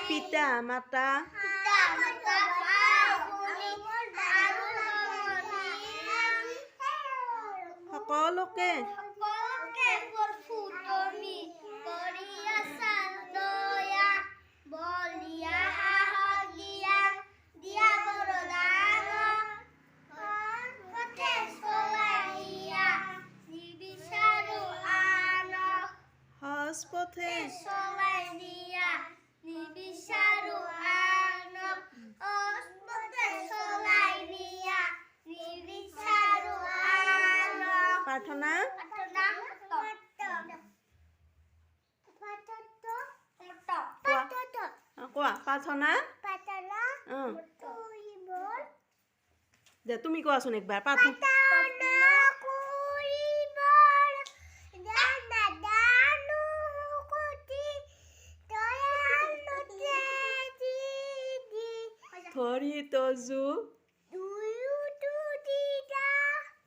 পিতা মাতা সকলোকে হস্পথে প্ৰাৰ্থনা কোৱা প্ৰাৰ্থনা দে তুমি কোৱাচোন একবাৰ প্ৰাৰ্থনা ধৰি তজু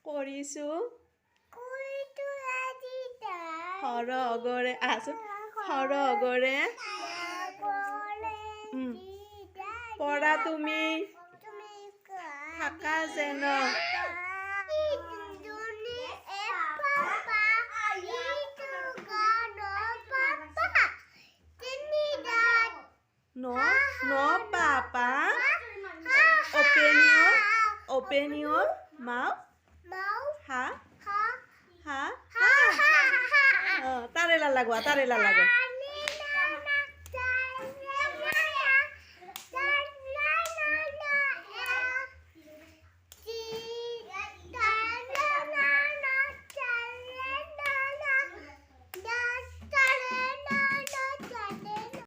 কৰিছো সৰগৰে সৰগৰে পৰা তুমি থাকা যেন ন papa open your mouth ha ha ha tarelah lagu